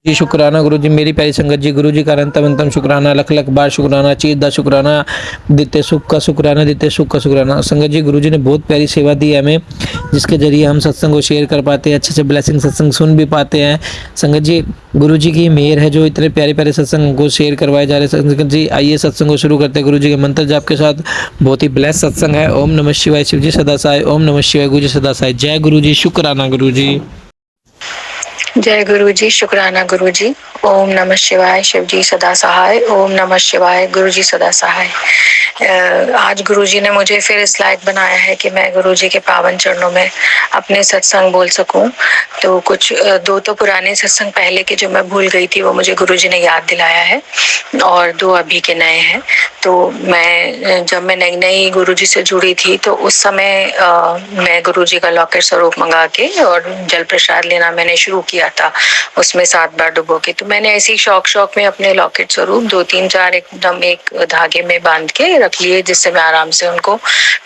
जी शुक्राना गुरु जी, मेरी प्यारी संगत जी, गुरु जी का अनंतम शुक्राना, लख लख बार शुक्राना, चीज दा शुक्राना, दित्ते सुख का शुक्राना, दित्ते सुख का शुक्राना। संगत जी, गुरु जी ने बहुत प्यारी सेवा दी है हमें, जिसके जरिए हम सत्संग को शेयर कर पाते हैं, अच्छे से ब्लेसिंग सत्संग सुन भी पाते हैं। संगत जी, गुरु जी की मेहर है जो इतने प्यारे प्यारे सत्संग को शेयर करवाए जा रहे हैं। संगत जी, आइए सत्संग को शुरू करते हैं गुरु जी के मंत्र जाप के साथ। बहुत ही ब्लेस सत्संग है। ओम नमः शिवाय, शिव जी सदा सहाय। ओम नमः शिवाय, गुरु जी सदा सहाय। जय गुरु जी, शुक्राना गुरु जी। जय गुरु जी, शुक्राना गुरु जी। ओम नमः शिवाय, शिव जी सदा सहाय। ओम नमः शिवाय, गुरु जी सदा सहाय। आज गुरु जी ने मुझे फिर इस लायक बनाया है कि मैं गुरु जी के पावन चरणों में अपने सत्संग बोल सकूं। तो कुछ दो तो पुराने सत्संग पहले के जो मैं भूल गई थी वो मुझे गुरु जी ने याद दिलाया है, और दो अभी के नए हैं। तो मैं जब मैं नई नई गुरु जी से जुड़ी थी तो उस समय मैं गुरु जी का लॉकेट स्वरूप मंगा के और जल प्रसाद लेना मैंने शुरू किया था, उसमें 7 बार डुबो के। तो मैंने ऐसी शौक में अपने लॉकेट स्वरूप 2 3 4 एकदम एक धागे में बांध के रख लिए, जिससे मैं आराम से उनको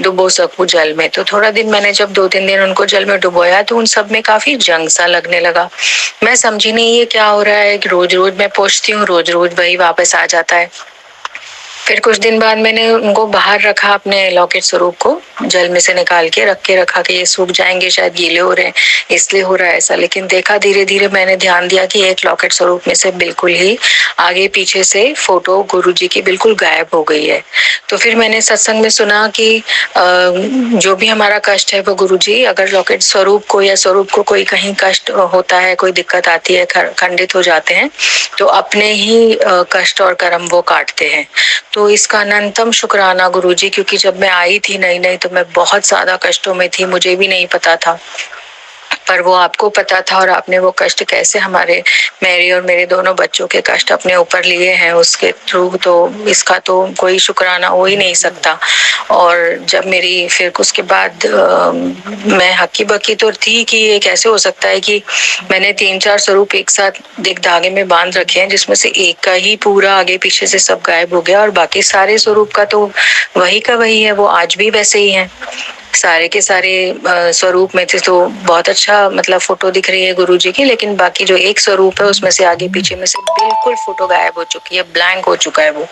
डुबो सकूं जल में। तो थोड़ा दिन मैंने जब 2-3 दिन उनको जल में डुबोया तो उन सब में काफी जंग सा लगने लगा। मैं समझी नहीं ये क्या हो रहा है, रोज रोज मैं पोंछती हूँ, रोज रोज वही वापस आ जाता है। फिर कुछ दिन बाद मैंने उनको बाहर रखा, अपने लॉकेट स्वरूप को जल में से निकाल के रखा कि ये सूख जाएंगे, शायद गीले हो रहे हैं इसलिए हो रहा है ऐसा। लेकिन देखा धीरे धीरे मैंने ध्यान दिया कि एक लॉकेट स्वरूप में से बिल्कुल ही आगे पीछे से फोटो गुरु जी की बिल्कुल गायब हो गई है। तो फिर मैंने सत्संग में सुना कि जो भी हमारा कष्ट है वो गुरु जी, अगर लॉकेट स्वरूप को या स्वरूप को कोई कहीं कष्ट होता है, कोई दिक्कत आती है, खंडित हो जाते हैं, तो अपने ही कष्ट और कर्म वो काटते हैं। तो इसका अनंतम शुक्राना गुरु जी, क्योंकि जब मैं आई थी नई नई तो मैं बहुत ज्यादा कष्टों में थी, मुझे भी नहीं पता था, पर वो आपको पता था और आपने वो कष्ट कैसे हमारे, मेरे और मेरे दोनों बच्चों के कष्ट अपने ऊपर लिए हैं उसके थ्रू, तो इसका तो कोई शुक्राना हो ही नहीं सकता। और जब मेरी फिर उसके बाद मैं हक्की बक्की तो थी कि ये कैसे हो सकता है कि मैंने 3-4 स्वरूप एक साथ एक धागे में बांध रखे हैं, जिसमें से एक का ही पूरा आगे पीछे से सब गायब हो गया और बाकी सारे स्वरूप का तो वही का वही है, वो आज भी वैसे ही है। सारे के सारे स्वरूप में थे तो बहुत अच्छा मतलब फोटो दिख रही है गुरु जी की, लेकिन बाकी जो एक स्वरूप है उसमें से आगे पीछे में से बिल्कुल फोटो गायब हो चुकी है, ब्लैंक हो चुका है वो।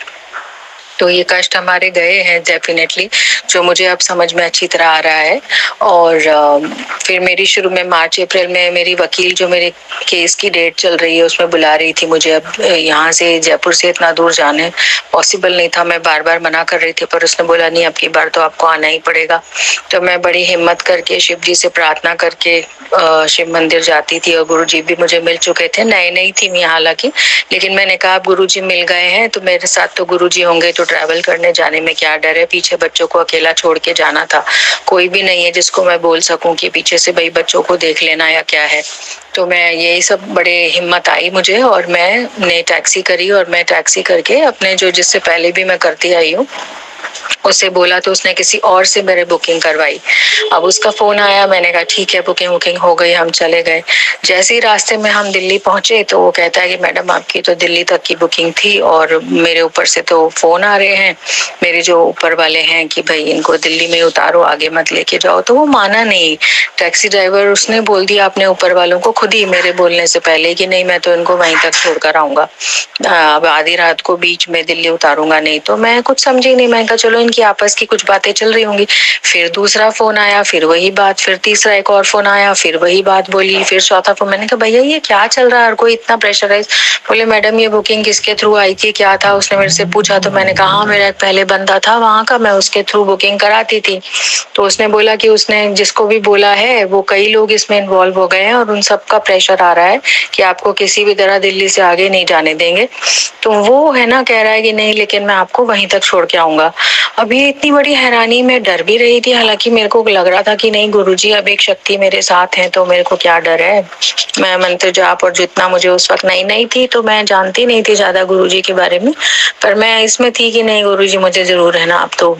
तो ये कष्ट हमारे गए हैं डेफिनेटली, जो मुझे अब समझ में अच्छी तरह आ रहा है। और फिर मेरी शुरू में मार्च अप्रैल में मेरी वकील जो मेरे केस की डेट चल रही है उसमें बुला रही थी मुझे। अब यहाँ से जयपुर से इतना दूर जाने पॉसिबल नहीं था, मैं बार बार मना कर रही थी, पर उसने बोला नहीं अब की बार तो आपको आना ही पड़ेगा। तो मैं बड़ी हिम्मत करके शिव जी से प्रार्थना करके शिव मंदिर जाती थी, और गुरु जी भी मुझे मिल चुके थे, नई नई थी मैं हालांकि, लेकिन मैंने कहा अब गुरु जी मिल गए हैं तो मेरे साथ तो गुरु जी होंगे, तो ट्रैवल करने जाने में क्या डर है। पीछे बच्चों को अकेला छोड़ के जाना था, कोई भी नहीं है जिसको मैं बोल सकूं कि पीछे से भाई बच्चों को देख लेना या क्या है। तो मैं यही सब बड़े हिम्मत आई मुझे, और मैंने टैक्सी करी, और मैं टैक्सी करके अपने जो जिससे पहले भी मैं करती आई हूँ उसे बोला, तो उसने किसी और से मेरे बुकिंग करवाई। अब उसका फोन आया, मैंने कहा ठीक है बुकिंग हो गई, हम चले गए। जैसे ही रास्ते में हम दिल्ली पहुंचे तो वो कहता है कि मैडम आपकी तो दिल्ली तक की बुकिंग थी, और मेरे ऊपर से तो फोन आ रहे हैं मेरे जो ऊपर वाले हैं कि भाई इनको दिल्ली में उतारो, आगे मत लेके जाओ। तो वो माना नहीं टैक्सी ड्राइवर, उसने बोल दिया अपने ऊपर वालों को खुद ही मेरे बोलने से पहले कि नहीं मैं तो इनको वहीं तक छोड़कर आऊंगा, अब आधी रात को बीच में दिल्ली उतारूंगा नहीं। तो मैं कुछ समझी नहीं, मैं कहा चलो इनकी आपस की कुछ बातें चल रही होंगी। फिर दूसरा फोन आया, फिर वही बात, फिर तीसरा एक और फोन आया, फिर वही बात बोली, फिर चौथा फोन। मैंने कहा भैया ये क्या चल रहा है, और कोई इतना प्रेशराइज। बोले मैडम ये बुकिंग किसके थ्रू आई थी, क्या था, उसने मेरे से पूछा। तो मैंने कहा हाँ मेरा पहले बंदा था वहां का, मैं उसके थ्रू बुकिंग कराती थी। तो उसने बोला कि उसने जिसको भी बोला है वो कई लोग इसमें इन्वॉल्व हो गए हैं और उन सबका प्रेशर आ रहा है कि आपको किसी भी तरह दिल्ली से आगे नहीं जाने देंगे। तो वो है ना कह रहा है कि नहीं लेकिन मैं आपको वहीं तक छोड़ के आऊंगा। अभी इतनी बड़ी हैरानी, में डर भी रही थी, हालांकि मेरे को लग रहा था कि नहीं गुरुजी अब एक शक्ति मेरे साथ है तो मेरे को क्या डर है। मैं मंत्र जाप और जितना मुझे उस वक्त नई थी तो मैं जानती नहीं थी ज्यादा गुरुजी के बारे में, पर मैं इसमें थी कि नहीं गुरुजी मुझे जरूर है ना अब तो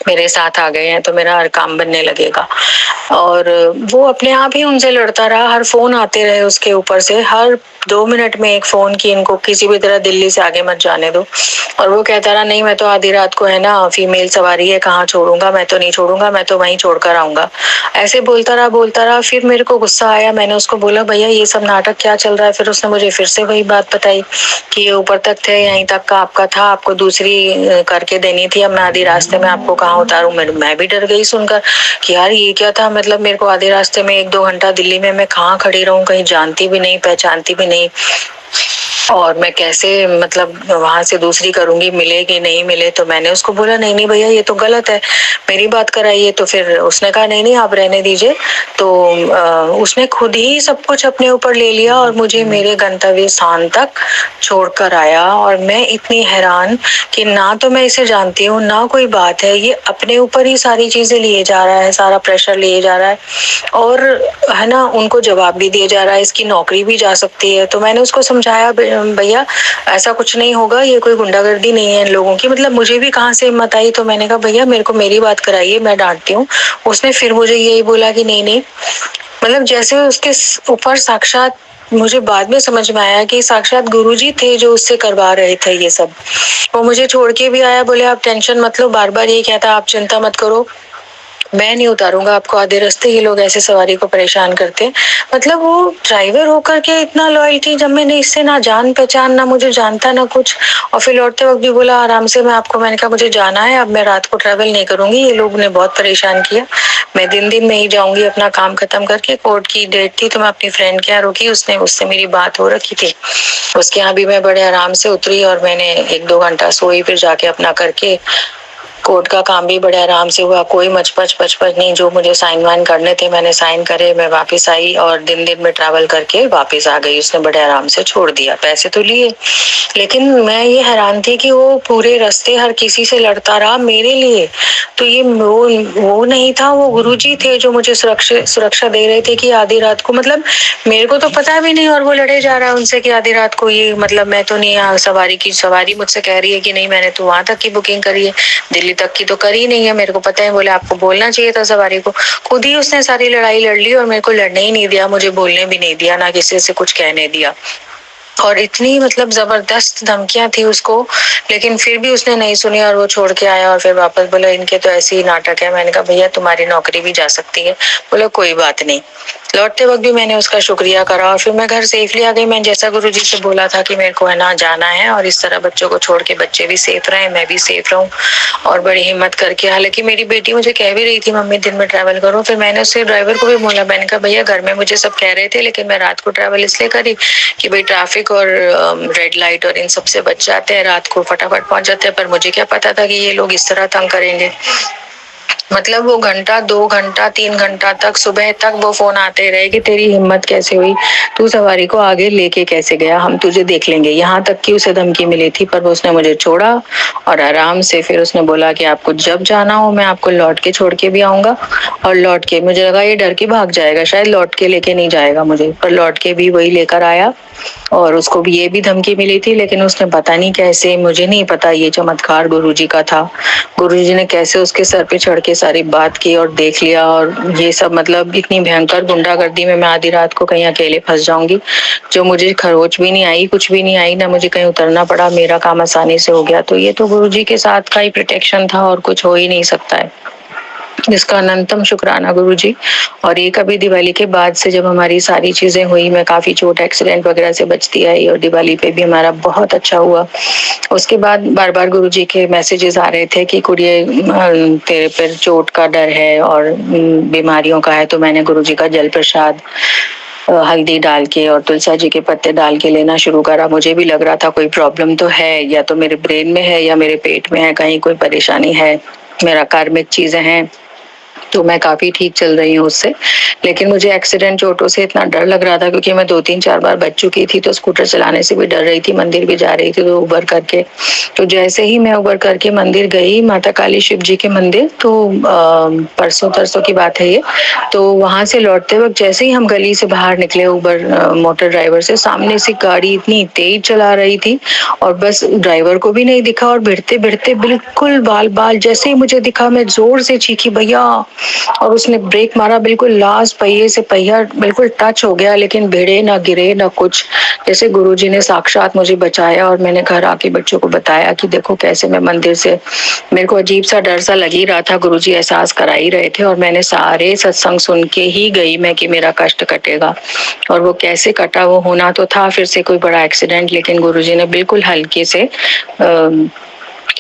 मेरे साथ आ गए हैं तो मेरा हर काम बनने लगेगा। और वो अपने आप ही उनसे लड़ता रहा, हर फोन आते रहे उसके ऊपर से, हर 2 मिनट में एक फोन की इनको किसी भी तरह दिल्ली से आगे मत जाने दो। और वो कहता रहा नहीं मैं तो आधी रात को है ना फीमेल सवारी है, कहाँ छोड़ूंगा, मैं तो नहीं छोड़ूंगा, मैं तो वहीं छोड़कर आऊंगा। ऐसे बोलता रहा। फिर मेरे को गुस्सा आया, मैंने उसको बोला भैया ये सब नाटक क्या चल रहा है। फिर उसने मुझे फिर से वही बात बताई कि ये ऊपर तक थे, यहीं तक का आपका था, आपको दूसरी करके देनी थी, अब मैं आधी रास्ते में आपको कहाँ उतारूं। मैं भी डर गई सुनकर कि यार ये क्या था, मतलब मेरे को आधे रास्ते में 1-2 घंटा दिल्ली में मैं कहाँ खड़ी रहूं, कहीं जानती भी नहीं पहचानती भी नहीं, और मैं कैसे मतलब वहां से दूसरी करूंगी, मिले कि नहीं मिले। तो मैंने उसको बोला नहीं नहीं भैया ये तो गलत है, मेरी बात कराइए। तो फिर उसने कहा नहीं नहीं आप रहने दीजिए। तो उसने खुद ही सब कुछ अपने ऊपर ले लिया और मुझे मेरे गंतव्य स्थान तक छोड़कर आया। और मैं इतनी हैरान कि ना तो मैं इसे जानती हूँ ना कोई बात है, ये अपने ऊपर ही सारी चीजें लिए जा रहा है, सारा प्रेशर लिए जा रहा है, और है ना उनको जवाब भी दिया जा रहा है, इसकी नौकरी भी जा सकती है। तो मैंने उसको समझाया भैया ऐसा कुछ नहीं होगा, ये कोई गुंडागर्दी नहीं है इन लोगों की। मतलब मुझे भी कहाँ से हिम्मत आई, तो मैंने कहा भैया मेरे को मेरी बात कराइए, मैं डांटती हूँ। उसने फिर मुझे यही बोला कि नहीं नहीं, मतलब जैसे उसके ऊपर साक्षात, मुझे बाद में समझ में आया कि साक्षात गुरुजी थे जो उससे करवा रहे थे ये सब। वो मुझे छोड़ के भी आया, बोले आप टेंशन मत लो, बार बार ये कहता आप चिंता मत करो, मैं नहीं उतारूंगा आपको आधे रास्ते, ये लोग ऐसे सवारी को परेशान करते। मतलब वो ड्राइवर होकर के इतना लॉयल्टी, जब मैंने इससे ना जान पहचान, ना मुझे जानता ना कुछ। और फिर लौटते वक्त भी बोला आराम से मैं आपको, मैंने कहा मुझे जाना है, अब मैं रात को ट्रैवल नहीं करूंगी, ये लोग ने बहुत परेशान किया, मैं दिन में ही जाऊंगी अपना काम खत्म करके। कोर्ट की डेट थी तो मैं अपनी फ्रेंड के यहाँ रुकी, उससे मेरी बात हो रखी थी, उसके यहाँ भी मैं बड़े आराम से उतरी और मैंने 1-2 घंटा सोई, फिर जाके अपना करके कोर्ट का काम भी बड़े आराम से हुआ, कोई मचपच नहीं। जो मुझे साइन वाइन करने थे मैंने साइन करे, मैं वापस आई और दिन में ट्रैवल करके वापस आ गई। उसने बड़े आराम से छोड़ दिया, पैसे तो लिए, लेकिन मैं ये हैरान थी कि वो पूरे रास्ते हर किसी से लड़ता रहा मेरे लिए। तो ये वो नहीं था, वो गुरुजी थे जो मुझे सुरक्षा दे रहे थे कि आधी रात को, मतलब मेरे को तो पता भी नहीं, और वो लड़े जा रहा है उनसे कि आधी रात को ये, मतलब मैं तो नहीं, सवारी मुझसे कह रही है कि नहीं मैंने तो वहां तक की बुकिंग करी है, दिल्ली तक की तो करी नहीं है, मेरे को पता है। बोले आपको बोलना चाहिए था सवारी को। खुद ही उसने सारी लड़ाई लड़ ली और मेरे को लड़ने ही नहीं दिया, मुझे बोलने भी नहीं दिया, ना किसी से कुछ कहने दिया। और इतनी मतलब जबरदस्त धमकियां थी उसको, लेकिन फिर भी उसने नहीं सुनी और वो छोड़ के आया। और फिर वापस बोला इनके तो ऐसे ही नाटक है। मैंने कहा भैया तुम्हारी नौकरी भी जा सकती है। बोला कोई बात नहीं। लौटते वक्त भी मैंने उसका शुक्रिया करा और फिर मैं घर सेफली आ गई। मैं जैसा गुरुजी से बोला था कि मेरे को है ना जाना है, और इस तरह बच्चों को छोड़ के बच्चे भी सेफ रहे, मैं भी सेफ रहूं। और बड़ी हिम्मत करके, हालांकि मेरी बेटी मुझे कह भी रही थी मम्मी दिन में ट्रैवल करो, फिर मैंने उससे ड्राइवर को भी बोला, मैंने कहा भैया घर में मुझे सब कह रहे थे, लेकिन मैं रात को ट्रैवल इसलिए करी कि भाई ट्रैफिक और रेड लाइट और इन सबसे बच जाते हैं, रात को फटाफट पहुंच जाते हैं। पर मुझे क्या पता था कि ये लोग इस तरह तंग करेंगे। मतलब वो घंटा 2 घंटा 3 घंटा तक, सुबह तक वो फोन आते रहे कि तेरी हिम्मत कैसे हुई, तू सवारी को आगे लेके कैसे गया, हम तुझे देख लेंगे। यहाँ तक कि उसे धमकी मिली थी, पर उसने मुझे छोड़ा और आराम से फिर उसने बोला कि आपको जब जाना हो मैं आपको लौट के छोड़ के भी आऊंगा। और लौट के, मुझे लगा ये डर के भाग जाएगा, शायद लौट के लेके नहीं जाएगा मुझे, पर लौट के भी वही लेकर आया। और उसको भी ये भी धमकी मिली थी, लेकिन उसने पता नहीं कैसे, मुझे नहीं पता, ये चमत्कार गुरुजी का था। गुरुजी ने कैसे उसके सर पे चढ़ के सारी बात की और देख लिया। और ये सब मतलब इतनी भयंकर गुंडागर्दी में मैं आधी रात को कहीं अकेले फंस जाऊंगी, जो मुझे खरोच भी नहीं आई, कुछ भी नहीं आई, ना मुझे कहीं उतरना पड़ा, मेरा काम आसानी से हो गया। तो ये तो गुरुजी के साथ का ही प्रोटेक्शन था और कुछ हो ही नहीं सकता है, जिसका अनंतम शुक्राना गुरुजी। और ये कभी दिवाली के बाद से जब हमारी सारी चीजें हुई, मैं काफी चोट एक्सीडेंट वगैरह से बचती आई और दिवाली पे भी हमारा बहुत अच्छा हुआ। उसके बाद बार बार गुरुजी के मैसेजेस आ रहे थे कि कुड़िए तेरे पर चोट का डर है और बीमारियों का है। तो मैंने गुरुजी का जल प्रसाद हल्दी डाल के और तुलसी जी के पत्ते डाल के लेना शुरू करा। मुझे भी लग रहा था कोई प्रॉब्लम तो है, या तो मेरे ब्रेन में है या मेरे पेट में है, कहीं कोई परेशानी है, मेरा कार्मिक चीजें हैं। तो मैं काफी ठीक चल रही हूँ उससे। लेकिन मुझे एक्सीडेंट चोटों से इतना डर लग रहा था, क्योंकि मैं 2-3-4 बार बच चुकी थी, तो स्कूटर चलाने से भी डर रही थी, मंदिर भी जा रही थी तो उबर करके। तो जैसे ही मैं उबर करके मंदिर गई, माता काली शिव जी के मंदिर, तो परसों तरसों की बात है ये, तो वहां से लौटते वक्त जैसे ही हम गली से बाहर निकले, उबर मोटर ड्राइवर से सामने से गाड़ी इतनी तेज चला रही थी, और बस ड्राइवर को भी नहीं दिखा, और भिड़ते भिड़ते बिल्कुल बाल बाल जैसे ही मुझे दिखा, मैं जोर से चीखी भैया, और उसने ब्रेक मारा, बिल्कुल लास्ट पहिए से पहिया बिल्कुल टच हो गया, लेकिन भिड़े ना गिरे ना कुछ। जैसे गुरुजी ने साक्षात मुझे बचाया, और मैंने घर आके बच्चों को बताया कि देखो कैसे मैं मंदिर से, मेरे को अजीब सा डर सा लग ही रहा था, गुरुजी एहसास करा ही रहे थे, और मैंने सारे सत्संग सुन के ही गई मैं कि मेरा कष्ट कटेगा, और वो कैसे कटा, वो होना तो था फिर से कोई बड़ा एक्सीडेंट, लेकिन गुरुजी ने बिल्कुल हल्के से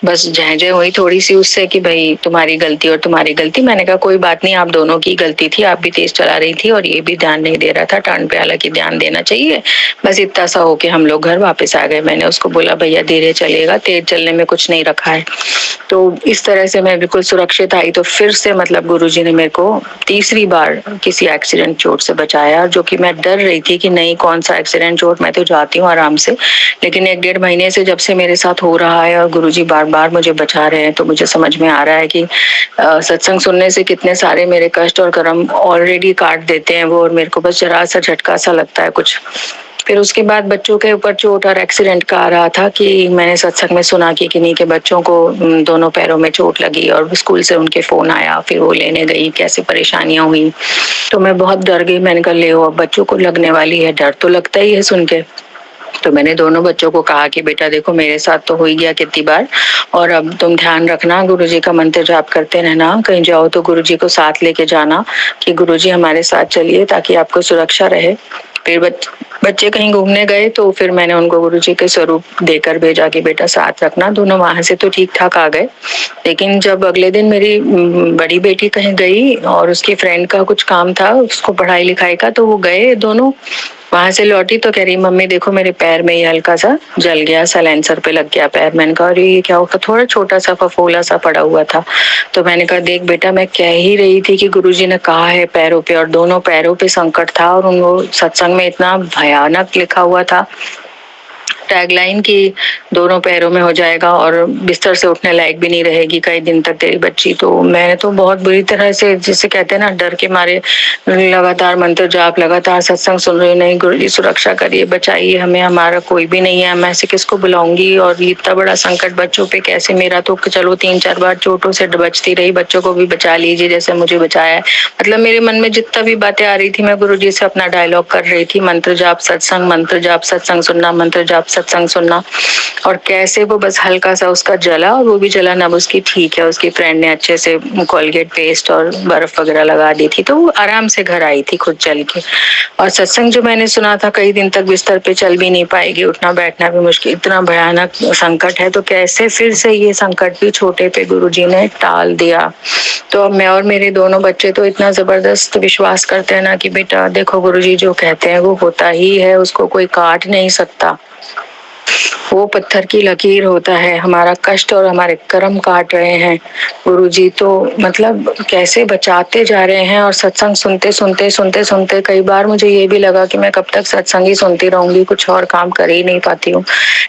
बस जय जय हुई थोड़ी सी उससे कि भाई तुम्हारी गलती और तुम्हारी गलती। मैंने कहा कोई बात नहीं, आप दोनों की गलती थी, आप भी तेज चला रही थी और ये भी ध्यान नहीं दे रहा था, टर्न पे हालांकि ध्यान देना चाहिए। बस इतना सा होके हम लोग घर वापस आ गए। मैंने उसको बोला भैया धीरे चलेगा, तेज चलने में कुछ नहीं रखा है। तो इस तरह से मैं बिल्कुल सुरक्षित आई। तो फिर से मतलब गुरुजी ने मेरे को तीसरी बार किसी एक्सीडेंट चोट से बचाया, जो कि मैं डर रही थी कि नहीं कौन सा एक्सीडेंट चोट, मैं तो जाती हूँ आराम से, लेकिन 1-1.5 महीने से जब से मेरे साथ हो रहा है और गुरुजी बार बार मुझे बचा रहे हैं, तो मुझे समझ में आ रहा है कि सत्संग सुनने से कितने सारे मेरे कष्ट और कर्म ऑलरेडी काट देते हैं वो, और मेरे को बस जरा सा झटका सा लगता है कुछ। फिर उसके बाद बच्चों के ऊपर चोट और एक्सीडेंट का आ रहा था कि मैंने सत्संग में सुना कि किन्हीं के बच्चों को दोनों पैरों में चोट लगी, और स्कूल से उनके फोन आया, फिर वो लेने गई, कैसे परेशानियां हुई। तो मैं बहुत डर गई। मैंने कहा ले अब बच्चों को लगने वाली है, डर तो लगता ही है सुन के। तो मैंने दोनों बच्चों को कहा कि बेटा देखो मेरे साथ तो हो ही गया कितनी बार, और अब तुम ध्यान रखना, गुरुजी का मंत्र जाप करते रहना, कहीं जाओ तो गुरुजी को साथ लेके जाना कि गुरुजी हमारे साथ चलिए ताकि आपको सुरक्षा रहे। फिर बच्चे कहीं घूमने गए तो फिर मैंने उनको गुरुजी के स्वरूप देकर भेजा कि बेटा साथ रखना। दोनों वहां से तो ठीक ठाक आ गए, लेकिन जब अगले दिन मेरी बड़ी बेटी कहीं गई और उसकी फ्रेंड का कुछ काम था, उसको पढ़ाई लिखाई का, तो वो गए दोनों, वहां से लौटी तो कह रही मम्मी देखो मेरे पैर में ये हल्का सा जल गया, साइलेंसर पे लग गया पैर। मैंने कहा अरे ये क्या होगा, थोड़ा छोटा सा फफोला सा पड़ा हुआ था। तो मैंने कहा देख बेटा मैं कह ही रही थी कि गुरुजी ने कहा है पैरों पे, और दोनों पैरों पे संकट था, और उनको सत्संग में इतना भयानक लिखा हुआ था टैगलाइन की दोनों पैरों में हो जाएगा और बिस्तर से उठने लायक भी नहीं रहेगी कई दिन तक तेरी बच्ची। तो मैं तो बहुत बुरी तरह से, जिसे कहते हैं ना, डर के मारे लगातार मंत्र जाप, लगातार सत्संग सुन रही, नहीं गुरुजी सुरक्षा करिए, बचाइए हमें, हमारा कोई भी नहीं है, मैं ऐसे किसको बुलाऊंगी, और इतना बड़ा संकट बच्चों पे कैसे। मेरा तो चलो 3-4 बार चोटों से बचती रही, बच्चों को भी बचा लीजिए जैसे मुझे बचाया है। मतलब मेरे मन में जितना भी बातें आ रही थी मैं गुरुजी से अपना डायलॉग कर रही थी, मंत्र जाप सत्संग, मंत्र जाप सत्संग सुनना, मंत्र जाप सत्संग सुनना। और कैसे वो बस हल्का सा उसका जला, और वो भी जलन अब उसकी ठीक है, उसकी फ्रेंड ने अच्छे से कोलगेट पेस्ट और बर्फ वगैरह लगा दी थी, तो वो आराम से घर आई थी खुद चल के। और सत्संग जो मैंने सुना था, कई दिन तक बिस्तर पे चल भी नहीं पाएगी, उठना बैठना भी मुश्किल, इतना भयानक संकट है। तो कैसे फिर से ये संकट भी छोटे पे गुरुजी ने टाल दिया। तो अब मैं और मेरे दोनों बच्चे तो इतना जबरदस्त विश्वास करते हैं ना कि बेटा देखो गुरुजी जो कहते हैं वो होता ही है, उसको कोई काट नहीं सकता, वो पत्थर की लकीर होता है, हमारा कष्ट और हमारे कर्म काट रहे हैं गुरुजी। तो मतलब कैसे बचाते जा रहे हैं। और सत्संग सुनते सुनते सुनते सुनते कई बार मुझे ये भी लगा कि मैं कब तक सत्संग ही सुनती रहूंगी, कुछ और काम कर ही नहीं पाती हूँ।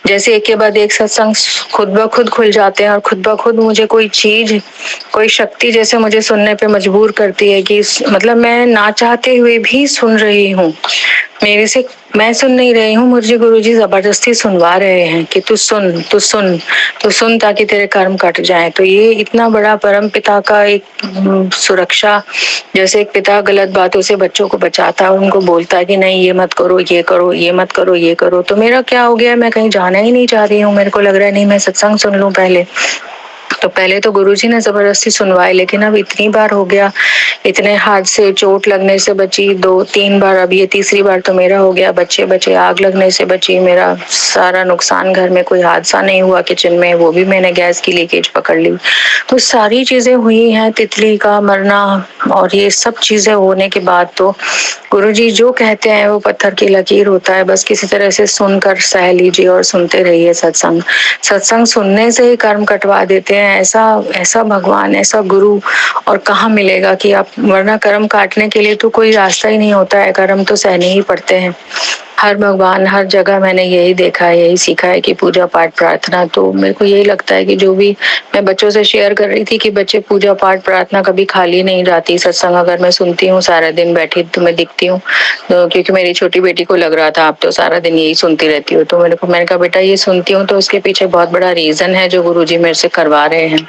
जैसे एक के बाद एक सत्संग खुद ब खुद खुल जाते हैं, और खुद ब खुद मुझे कोई चीज, कोई शक्ति जैसे मुझे सुनने पे मजबूर करती है कि मतलब मैं ना चाहते हुए भी सुन रही हूँ, मेरे से मैं सुन नहीं रही हूँ, मुझे गुरुजी जबरदस्ती सुनवा रहे हैं कि तू सुन तू सुन तू सुन ताकि तेरे कर्म कट जाए। तो ये इतना बड़ा परम पिता का एक सुरक्षा, जैसे एक पिता गलत बातों से बच्चों को बचाता है, उनको बोलता है कि नहीं ये मत करो, ये करो, ये मत करो, ये करो। तो मेरा क्या हो गया, मैं कहीं जाना ही नहीं चाह रही हूँ, मेरे को लग रहा है नहीं मैं सत्संग सुन लूं पहले। तो पहले तो गुरुजी ने जबरदस्ती सुनवाई, लेकिन अब इतनी बार हो गया, इतने हादसे, चोट लगने से बची 2-3 बार, अब ये तीसरी बार तो मेरा हो गया, बच्चे बचे, आग लगने से बची, मेरा सारा नुकसान, घर में कोई हादसा नहीं हुआ किचन में, वो भी मैंने गैस की लीकेज पकड़ ली। तो सारी चीजें हुई हैं, तितली का मरना और ये सब चीजें होने के बाद तो गुरुजी जो कहते हैं वो पत्थर की लकीर होता है, बस किसी तरह से सुनकर सह लीजिए और सुनते रहिए सत्संग। सत्संग सुनने से ही कर्म कटवा देते हैं। हैं, ऐसा ऐसा भगवान, ऐसा गुरु और कहाँ मिलेगा कि आप, वरना कर्म काटने के लिए तो कोई रास्ता ही नहीं होता है, कर्म तो सहने ही पड़ते हैं। हर भगवान, हर जगह मैंने यही देखा है, यही सीखा है कि पूजा पाठ प्रार्थना, तो मेरे को यही लगता है कि जो भी मैं बच्चों से शेयर कर रही थी कि बच्चे पूजा पाठ प्रार्थना कभी खाली नहीं जाती। सत्संग अगर मैं सुनती हूँ, सारा दिन बैठी तो मैं दिखती हूँ, तो क्योंकि मेरी छोटी बेटी को लग रहा था आप तो सारा दिन यही सुनती रहती हो, तो मैंने कहा बेटा ये सुनती हूँ तो उसके पीछे बहुत बड़ा रीजन है जो गुरुजी मेरे से करवा रहे हैं।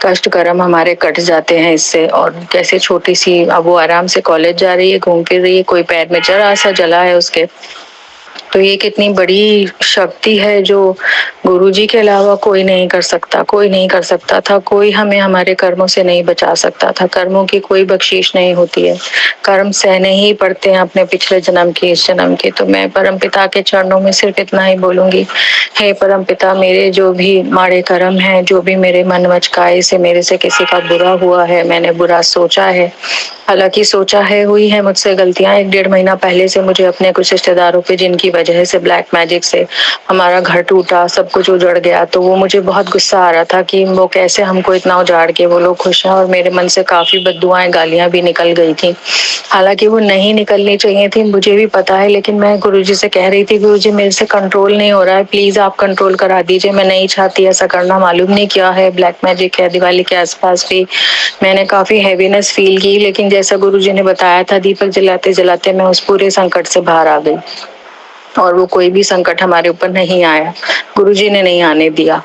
कष्ट कर्म हमारे कट जाते हैं इससे। और कैसे छोटी सी, अब वो आराम से कॉलेज जा रही है, घूम फिर रही है, कोई पैर में जरा सा जला है उसके, तो ये कितनी बड़ी शक्ति है जो गुरुजी के अलावा कोई नहीं कर सकता, कोई नहीं कर सकता था। कोई हमें हमारे कर्मों से नहीं बचा सकता था। कर्मों की कोई बख्शीश नहीं होती है, कर्म सहने ही पड़ते हैं अपने पिछले जन्म के, इस जन्म के। तो मैं परमपिता के चरणों में सिर्फ इतना ही बोलूंगी, हे परमपिता, मेरे जो भी माड़े कर्म हैं, जो भी मेरे मन वचकाए से मेरे से किसी का बुरा हुआ है, मैंने बुरा सोचा है, हालांकि सोचा है, हुई है मुझसे गलतियां। 1-1.5 महीना पहले से मुझे अपने कुछ रिश्तेदारों पे, जिनकी वजह से ब्लैक मैजिक से हमारा घर टूटा, सब कुछ उजड़ गया, तो वो मुझे बहुत गुस्सा आ रहा था कि वो कैसे हमको इतना उजाड़ के वो लोग खुश हैं। और मेरे मन से काफी बद्दुआएं, गालियां भी निकल गई थी, हालांकि वो नहीं निकलनी चाहिए थी, मुझे भी पता है। लेकिन मैं गुरुजी से कह रही थी, गुरुजी मेरे से कंट्रोल नहीं हो रहा है, प्लीज आप कंट्रोल करा दीजिए, मैं नहीं चाहती ऐसा करना। मालूम नहीं क्या है, ब्लैक मैजिक है। दिवाली के आसपास भी मैंने काफी हैवीनेस फील की, लेकिन जैसा गुरुजी ने बताया था, दीपक जलाते जलाते मैं उस पूरे संकट से बाहर आ गई। और वो कोई भी संकट हमारे ऊपर नहीं आया, गुरुजी ने नहीं आने दिया।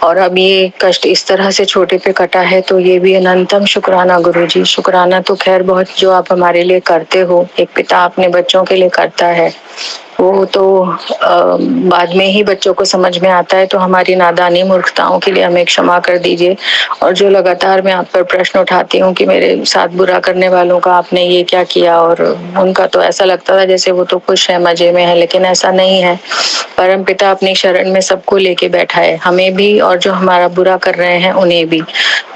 और अब ये कष्ट इस तरह से छोटे पे कटा है, तो ये भी अनंतम शुक्राना गुरुजी। शुक्राना तो खैर बहुत जो आप हमारे लिए करते हो, एक पिता अपने बच्चों के लिए करता है, वो तो बाद में ही बच्चों को समझ में आता है। तो हमारी नादानी मूर्खताओं के लिए हमें क्षमा कर दीजिए। और जो लगातार मैं आप पर प्रश्न उठाती हूँ कि मेरे साथ बुरा करने वालों का आपने ये क्या किया, और उनका तो ऐसा लगता था जैसे वो तो खुश है, मजे में है, लेकिन ऐसा नहीं है। परम पिता अपनी शरण में सबको लेके बैठा है, हमें भी और जो हमारा बुरा कर रहे हैं उन्हें भी।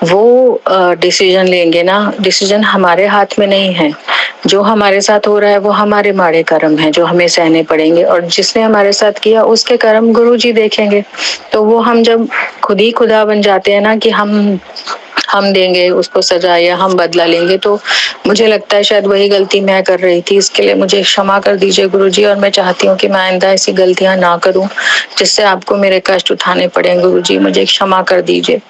वो डिसीजन लेंगे ना, डिसीजन हमारे हाथ में नहीं है। जो हमारे साथ हो रहा है वो हमारे माड़े कर्म है जो हमें सहने पड़ेंगे, और जिसने हमारे साथ किया उसके कर्म गुरु जी देखेंगे। तो वो हम जब खुद ही खुदा बन जाते हैं ना कि हम देंगे उसको सजा या हम बदला लेंगे, तो मुझे लगता है शायद वही गलती मैं कर रही थी। इसके लिए मुझे क्षमा कर दीजिए गुरुजी, और मैं चाहती हूँ कि मैं आइंदा ऐसी गलतियां ना करूं जिससे आपको मेरे कष्ट उठाने पड़े। गुरुजी मुझे क्षमा कर दीजिए।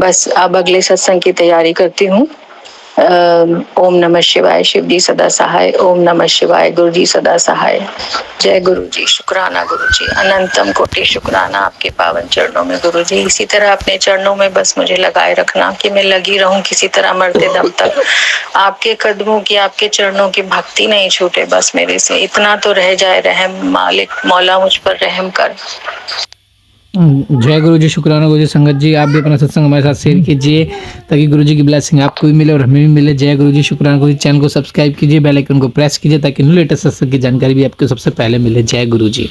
बस अब अगले सत्संग की तैयारी करती हूँ। ओम नमः शिवाय, शिव जी सदा सहाय। ओम नमः शिवाय, गुरु जी सदा सहाय। जय गुरु जी। शुक्राना गुरु जी, अनंतम कोटि शुक्राना आपके पावन चरणों में गुरु जी। इसी तरह अपने चरणों में बस मुझे लगाए रखना कि मैं लगी रहूं किसी तरह मरते दम तक। आपके कदमों की, आपके चरणों की भक्ति नहीं छूटे बस मेरे से, इतना तो रह जाए। रहम मालिक मौला मुझ पर रहम कर। जय गुरु जी। शुक्राना गुरु जी। संगत जी आप भी अपना सत्संग हमारे साथ शेयर कीजिए ताकि गुरु जी की ब्लेसिंग आपको भी मिले और हमें भी मिले। जय गुरु जी। शुक्राना गुरु जी। चैनल को सब्सक्राइब कीजिए, बेल आइकन को प्रेस कीजिए ताकि न्यू लेटेस्ट सत्संग की जानकारी भी आपको सबसे पहले मिले। जय गुरु जी।